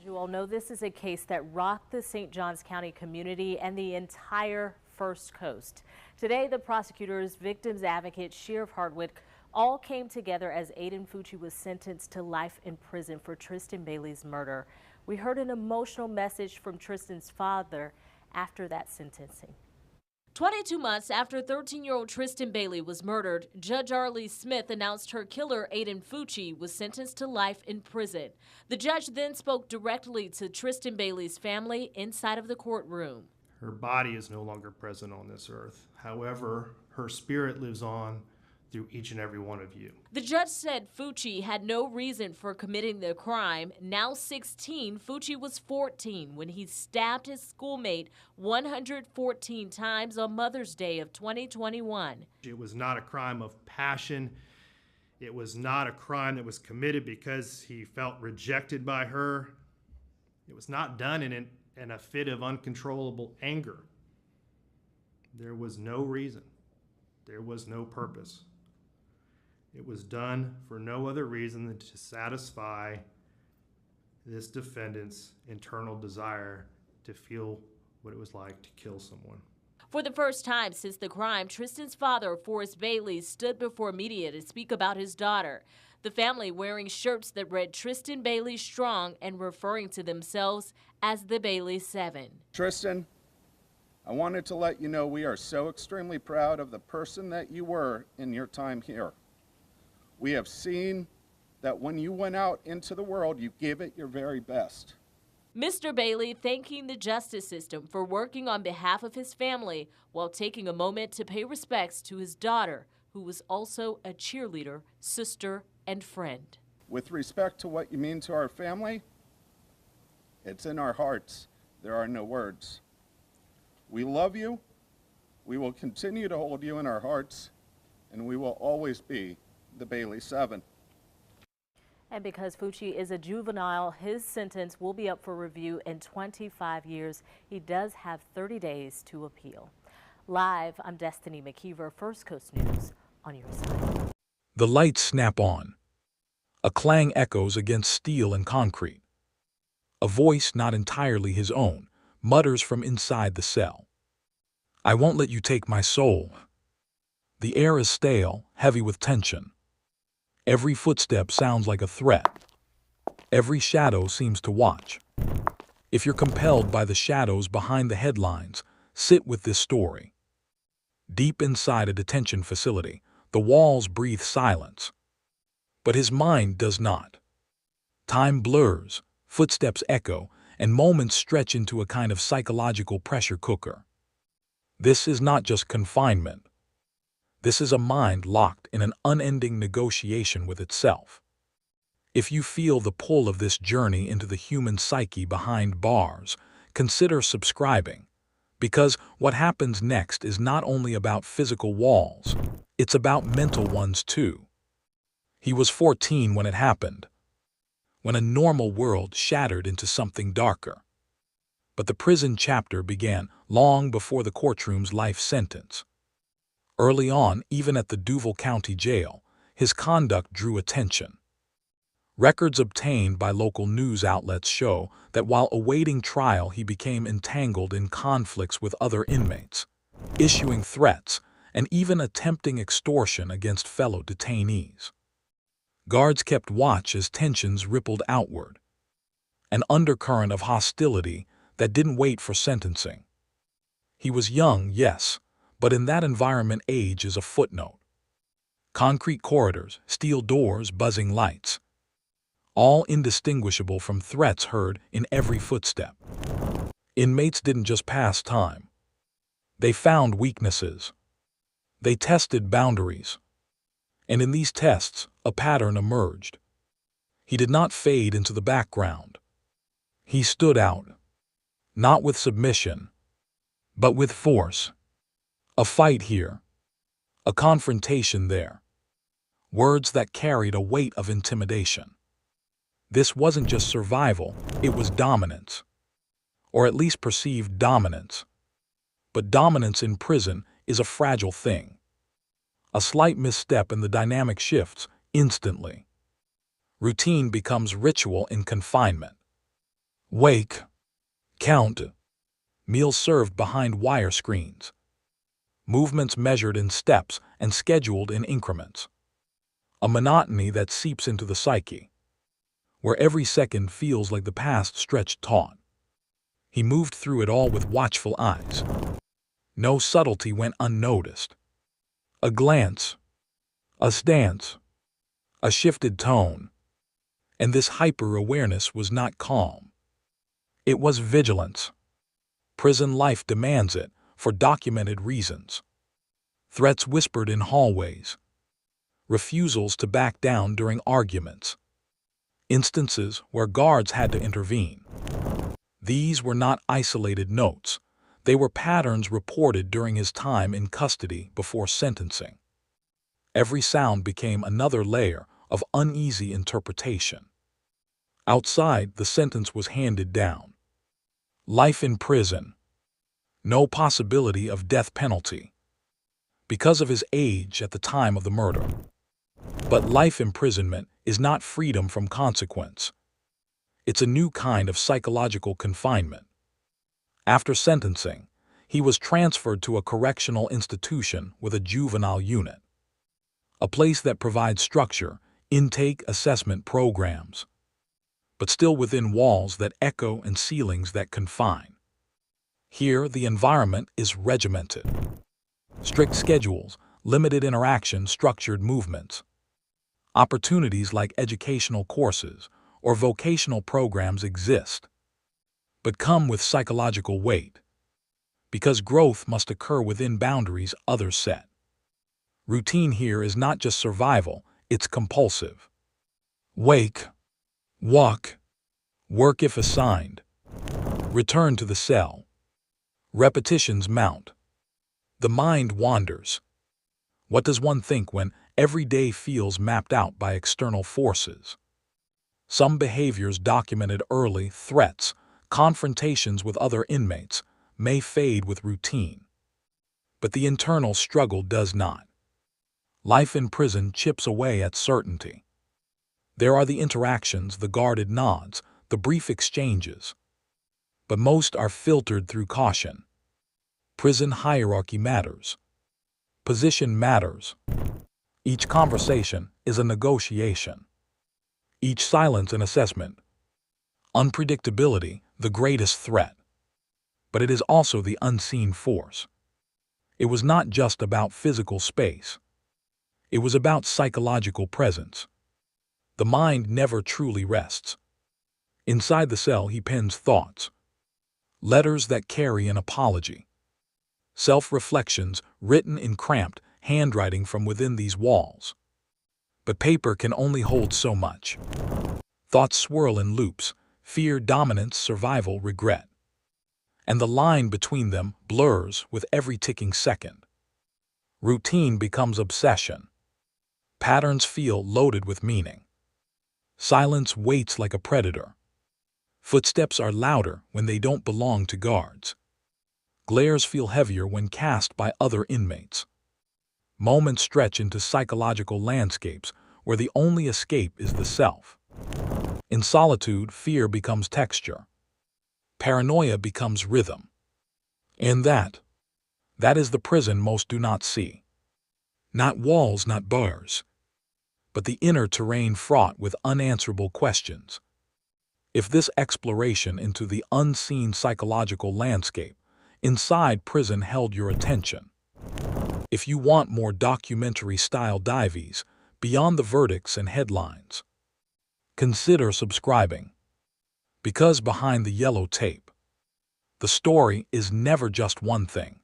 As you all know, this is a case that rocked the St. Johns County community and the entire First Coast. Today, the prosecutors, victims advocate, Sheriff Hardwick, all came together as Aiden Fucci was sentenced to life in prison for Tristan Bailey's murder. We heard an emotional message from Tristan's father after that sentencing. 22 months after 13-year-old Tristan Bailey was murdered, Judge Arlie Smith announced her killer, Aiden Fucci, was sentenced to life in prison. The judge then spoke directly to Tristan Bailey's family inside of the courtroom. Her body is no longer present on this earth. However, her spirit lives on through each and every one of you. The judge said Fucci had no reason for committing the crime. Now 16, Fucci was 14 when he stabbed his schoolmate 114 times on Mother's Day of 2021. It was not a crime of passion. It was not a crime that was committed because he felt rejected by her. It was not done in a fit of uncontrollable anger. There was no reason. There was no purpose. It was done for no other reason than to satisfy this defendant's internal desire to feel what it was like to kill someone. For the first time since the crime, Tristan's father, Forrest Bailey, stood before media to speak about his daughter. The family wearing shirts that read Tristan Bailey Strong and referring to themselves as the Bailey Seven. Tristan, I wanted to let you know we are so extremely proud of the person that you were in your time here. We have seen that when you went out into the world, you gave it your very best. Mr. Bailey thanking the justice system for working on behalf of his family while taking a moment to pay respects to his daughter, who was also a cheerleader, sister, and friend. With respect to what you mean to our family, it's in our hearts. There are no words. We love you. We will continue to hold you in our hearts, and we will always be the Bailey Seven. And because Fucci is a juvenile, his sentence will be up for review in 25 years. He does have 30 days to appeal. Live, I'm Destiny McKeever, First Coast News, on your side. The lights snap on. A clang echoes against steel and concrete. A voice not entirely his own mutters from inside the cell. I won't let you take my soul. The air is stale, heavy with tension. Every footstep sounds like a threat. Every shadow seems to watch. If you're compelled by the shadows behind the headlines, sit with this story. Deep inside a detention facility, the walls breathe silence. But his mind does not. Time blurs, footsteps echo, and moments stretch into a kind of psychological pressure cooker. This is not just confinement. This is a mind locked in an unending negotiation with itself. If you feel the pull of this journey into the human psyche behind bars, consider subscribing, because what happens next is not only about physical walls, it's about mental ones too. He was 14 when it happened, when a normal world shattered into something darker. But the prison chapter began long before the courtroom's life sentence. Early on, even at the Duval County Jail, his conduct drew attention. Records obtained by local news outlets show that while awaiting trial, he became entangled in conflicts with other inmates, issuing threats and even attempting extortion against fellow detainees. Guards kept watch as tensions rippled outward, an undercurrent of hostility that didn't wait for sentencing. He was young, yes, but in that environment age is a footnote. Concrete corridors, steel doors, buzzing lights, all indistinguishable from threats heard in every footstep. Inmates didn't just pass time. They found weaknesses. They tested boundaries. And in these tests, a pattern emerged. He did not fade into the background. He stood out, not with submission, but with force. A fight here, a confrontation there, words that carried a weight of intimidation. This wasn't just survival, it was dominance, or at least perceived dominance. But dominance in prison is a fragile thing. A slight misstep and the dynamic shifts instantly. Routine becomes ritual in confinement. Wake. Count. Meals served behind wire screens. Movements measured in steps and scheduled in increments. A monotony that seeps into the psyche, where every second feels like the past stretched taut. He moved through it all with watchful eyes. No subtlety went unnoticed. A glance, a stance, a shifted tone. And this hyper-awareness was not calm. It was vigilance. Prison life demands it for documented reasons. Threats whispered in hallways. Refusals to back down during arguments. Instances where guards had to intervene. These were not isolated notes. They were patterns reported during his time in custody before sentencing. Every sound became another layer of uneasy interpretation. Outside, the sentence was handed down. Life in prison. No possibility of death penalty, because of his age at the time of the murder. But life imprisonment is not freedom from consequence. It's a new kind of psychological confinement. After sentencing, he was transferred to a correctional institution with a juvenile unit, a place that provides structure, intake assessment programs, but still within walls that echo and ceilings that confine. Here, the environment is regimented. Strict schedules, limited interaction, structured movements. Opportunities like educational courses or vocational programs exist, but come with psychological weight, because growth must occur within boundaries others set. Routine here is not just survival, it's compulsive. Wake, walk, work if assigned, return to the cell. Repetitions mount. The mind wanders. What does one think when every day feels mapped out by external forces? Some behaviors documented early, threats, confrontations with other inmates, may fade with routine. But the internal struggle does not. Life in prison chips away at certainty. There are the interactions, the guarded nods, the brief exchanges. But most are filtered through caution. Prison hierarchy matters. Position matters. Each conversation is a negotiation. Each silence an assessment. Unpredictability, the greatest threat. But it is also the unseen force. It was not just about physical space. It was about psychological presence. The mind never truly rests. Inside the cell, he pens thoughts. Letters that carry an apology. Self-reflections written in cramped handwriting from within these walls. But paper can only hold so much. Thoughts swirl in loops, fear, dominance, survival, regret. And the line between them blurs with every ticking second. Routine becomes obsession. Patterns feel loaded with meaning. Silence waits like a predator. Footsteps are louder when they don't belong to guards. Glares feel heavier when cast by other inmates. Moments stretch into psychological landscapes where the only escape is the self. In solitude, fear becomes texture. Paranoia becomes rhythm. And that is the prison most do not see. Not walls, not bars, but the inner terrain fraught with unanswerable questions. If this exploration into the unseen psychological landscape inside prison held your attention, if you want more documentary-style dives beyond the verdicts and headlines, consider subscribing. Because behind the yellow tape, the story is never just one thing.